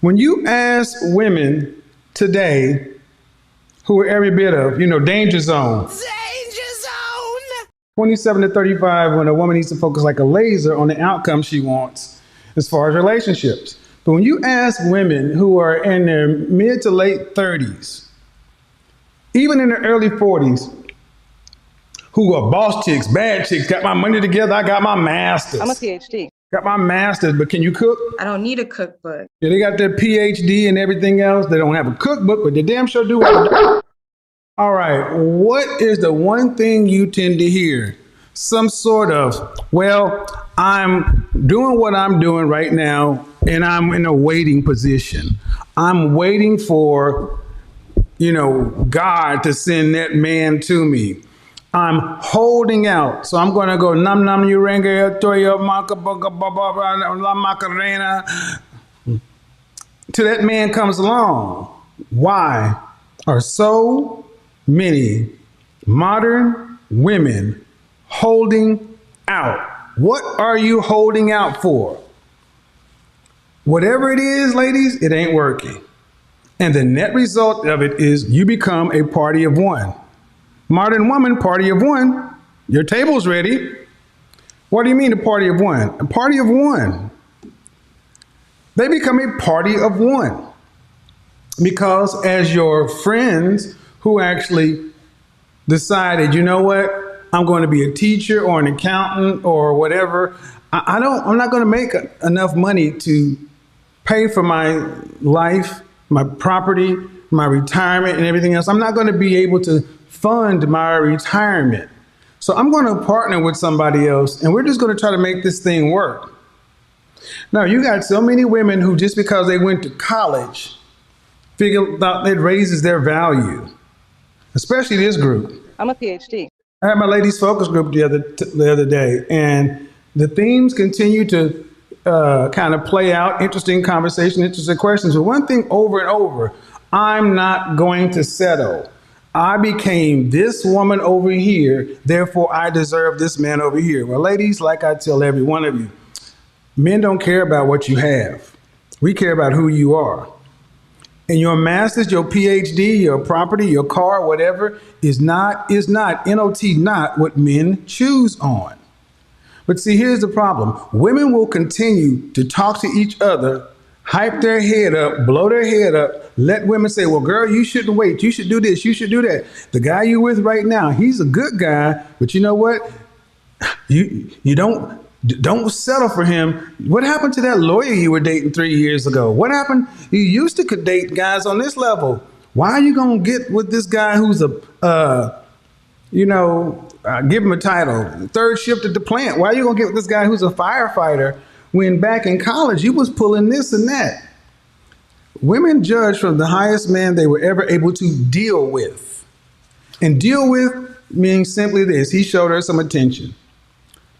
When you ask women today who are every bit of, danger zone, Danger zone! 27 to 35, when a woman needs to focus like a laser on the outcome she wants as far as relationships. But when you ask women who are in their mid to late 30s, even in their early 40s, who are boss chicks, bad chicks, got my money together, I got my master's. I'm a PhD. Got my master's, but can you cook? I don't need a cookbook. Yeah, they got their PhD and everything else. They don't have a cookbook, but they damn sure do have a... All right, what is the one thing you tend to hear? Some sort of, well, I'm doing what I'm doing right now, and I'm in a waiting position. I'm waiting for, God to send that man to me. I'm holding out. So I'm going to go nam nam uranga toya maka baka baba la macarena till that man comes along. Why are so many modern women holding out? What are you holding out for? Whatever it is, ladies, it ain't working. And the net result of it is you become a party of one. Modern woman, party of one. Your table's ready. What do you mean a party of one? A party of one. They become a party of one. Because as your friends who actually decided, you know what, I'm going to be a teacher or an accountant or whatever, I'm not going to make enough money to pay for my life, my property, my retirement and everything else. I'm not going to be able to fund my retirement. So I'm going to partner with somebody else and we're just going to try to make this thing work. Now, you got so many women who just because they went to college figured out it raises their value, especially this group. I'm a PhD. I had my ladies focus group the other day, and the themes continue to kind of play out, interesting conversation, interesting questions. But one thing over and over, I'm not going to settle. I became this woman over here, therefore I deserve this man over here. Well, ladies, like I tell every one of you, men don't care about what you have. We care about who you are. And your master's, your PhD, your property, your car, whatever, is not, N-O-T, not what men choose on. But see, here's the problem. Women will continue to talk to each other, hype their head up, blow their head up, let women say, well, girl, you shouldn't wait. You should do this. You should do that. The guy you're with right now, he's a good guy, but you know what? You don't settle for him. What happened to that lawyer you were dating 3 years ago? What happened? You used to could date guys on this level. Why are you going to get with this guy who's give him a title, third shift at the plant? Why are you going to get with this guy who's a firefighter when back in college you was pulling this and that? Women judge from the highest man they were ever able to deal with. And deal with means simply this. He showed her some attention,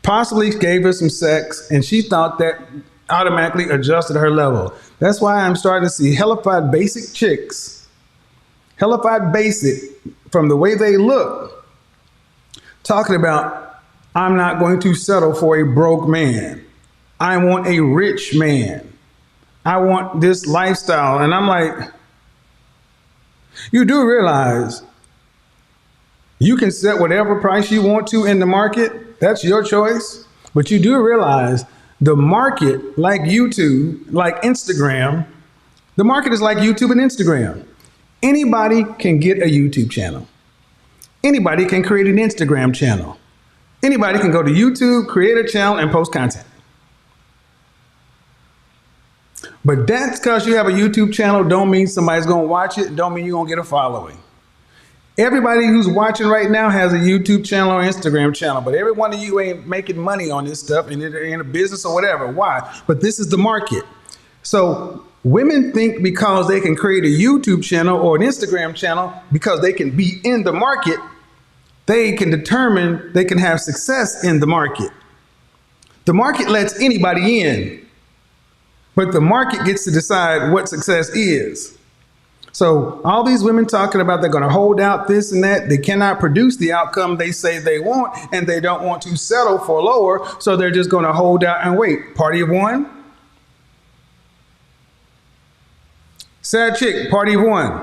possibly gave her some sex, and she thought that automatically adjusted her level. That's why I'm starting to see hellified basic chicks, hellified basic from the way they look, talking about, I'm not going to settle for a broke man. I want a rich man. I want this lifestyle. And I'm like, you do realize you can set whatever price you want to in the market. That's your choice. But you do realize the market, like YouTube, like Instagram, the market is like YouTube and Instagram. Anybody can get a YouTube channel. Anybody can create an Instagram channel. Anybody can go to YouTube, create a channel, and post content. But that's because you have a YouTube channel don't mean somebody's going to watch it, don't mean you're going to get a following. Everybody who's watching right now has a YouTube channel or Instagram channel, but every one of you ain't making money on this stuff and they're in a business or whatever. Why? But this is the market. So women think because they can create a YouTube channel or an Instagram channel, because they can be in the market, they can determine they can have success in the market. The market lets anybody in, but the market gets to decide what success is. So all these women talking about they're going to hold out this and that, they cannot produce the outcome they say they want, and they don't want to settle for lower, so they're just going to hold out and wait. Party of one? Sad chick, party of one.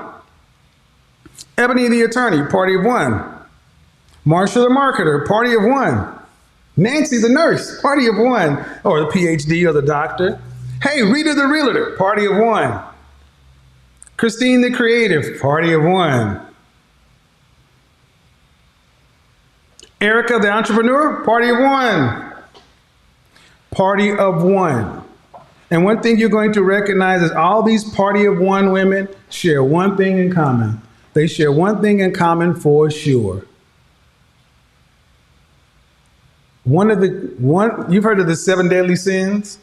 Ebony the attorney, party of one. Marsha the marketer, party of one. Nancy the nurse, party of one. Or the PhD or the doctor. Hey, Rita the realtor, party of one. Christine the creative, party of one. Erica the entrepreneur, party of one. Party of one. And one thing you're going to recognize is all these party of one women share one thing in common. They share one thing in common for sure. You've heard of the 7 deadly sins?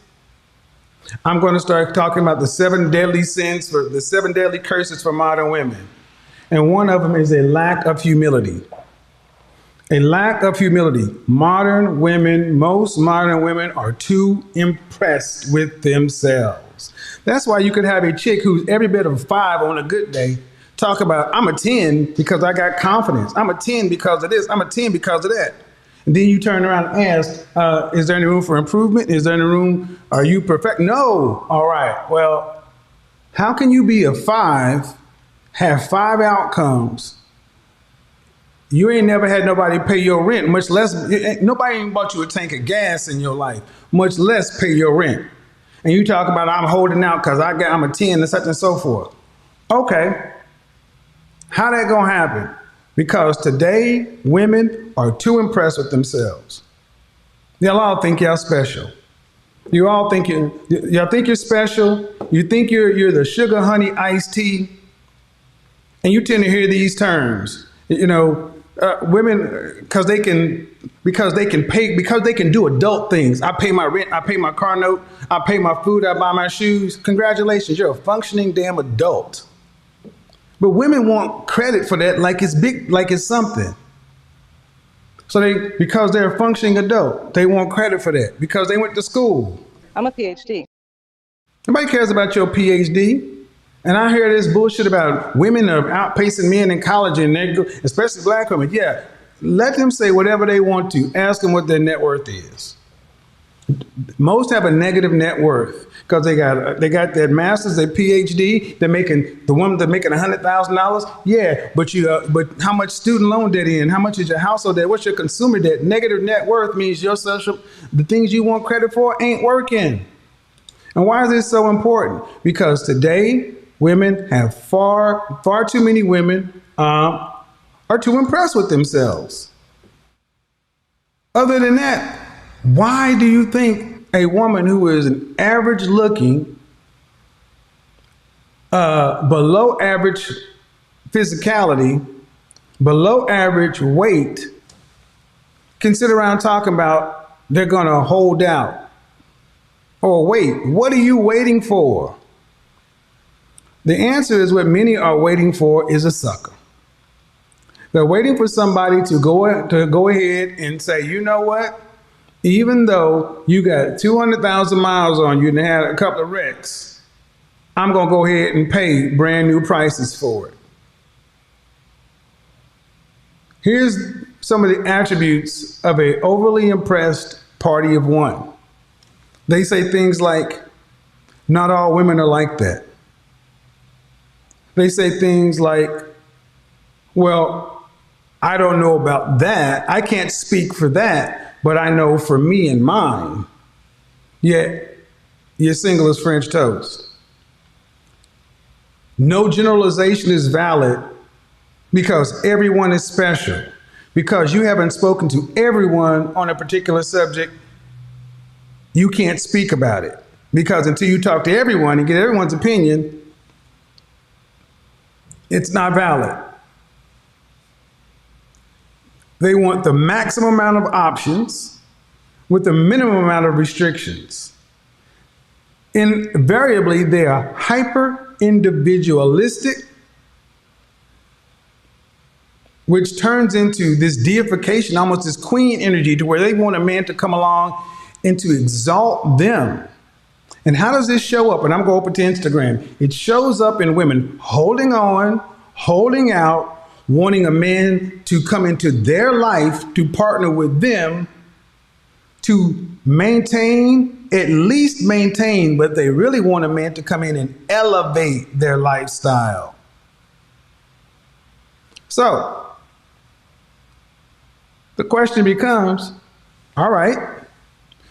I'm going to start talking about the 7 deadly sins, for the 7 deadly curses for modern women. And one of them is a lack of humility. A lack of humility. Most modern women are too impressed with themselves. That's why you could have a chick who's every bit of 5 on a good day talk about, I'm a 10 because I got confidence. I'm a 10 because of this. I'm a 10 because of that. And then you turn around and ask, is there any room for improvement? Is there any room? Are you perfect? No. All right. Well, how can you be a 5, have 5 outcomes? You ain't never had nobody pay your rent, much less, nobody ain't bought you a tank of gas in your life, much less pay your rent. And you talk about, I'm holding out because I'm a 10 and such and so forth. Okay. How that gonna happen? Because today, women are too impressed with themselves. Y'all all think y'all special. You all think y'all think you're special. You think you're the sugar, honey, iced tea. And you tend to hear these terms. Women, because they can do adult things. I pay my rent, I pay my car note, I pay my food, I buy my shoes. Congratulations, you're a functioning damn adult. But women want credit for that like it's big, like it's something. So because they're a functioning adult, they want credit for that because they went to school. I'm a PhD. Nobody cares about your PhD. And I hear this bullshit about women are outpacing men in college, and especially black women. Yeah, let them say whatever they want to. Ask them what their net worth is. Most have a negative net worth because they got their master's, their PhD. They're making $100,000. Yeah, but how much student loan debt in? How much is your household debt? What's your consumer debt? Negative net worth means the things you want credit for ain't working. And why is this so important? Because today women have far too many women are too impressed with themselves. Other than that, why do you think a woman who is an average looking, below average physicality, below average weight, can sit around talking about they're going to hold out? Or wait, what are you waiting for? The answer is what many are waiting for is a sucker. They're waiting for somebody to go ahead and say, you know what? Even though you got 200,000 miles on you and had a couple of wrecks, I'm going to go ahead and pay brand new prices for it. Here's some of the attributes of an overly impressed party of one. They say things like, not all women are like that. They say things like, well, I don't know about that. I can't speak for that. But I know for me and mine, yet you're single as French toast. No generalization is valid because everyone is special. Because you haven't spoken to everyone on a particular subject, you can't speak about it. Because until you talk to everyone and get everyone's opinion, it's not valid. They want the maximum amount of options with the minimum amount of restrictions. Invariably, they are hyper-individualistic, which turns into this deification, almost this queen energy, to where they want a man to come along and to exalt them. And how does this show up? And I'm going to open to Instagram. It shows up in women holding on, holding out, wanting a man to come into their life to partner with them to maintain, at least maintain, but they really want a man to come in and elevate their lifestyle. So the question becomes, all right,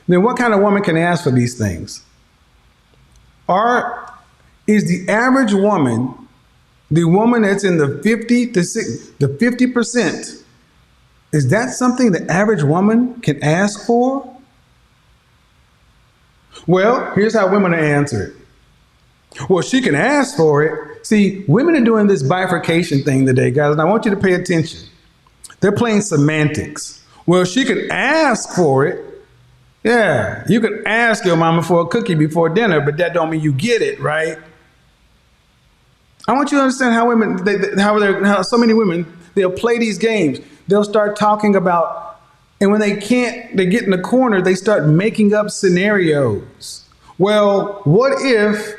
then what kind of woman can ask for these things? Is the average woman, the woman that's in the 50%, is that something the average woman can ask for? Well, here's how women answer it. Well, she can ask for it. See, women are doing this bifurcation thing today, guys, and I want you to pay attention. They're playing semantics. Well, she can ask for it. Yeah, you can ask your mama for a cookie before dinner, but that don't mean you get it, right? I want you to understand how women, how so many women, they'll play these games. They'll start talking about, and when they can't, they get in the corner, they start making up scenarios. Well, what if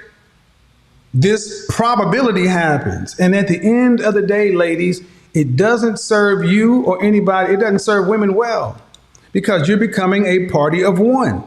this probability happens? And at the end of the day, ladies, it doesn't serve you or anybody, it doesn't serve women well, because you're becoming a party of one.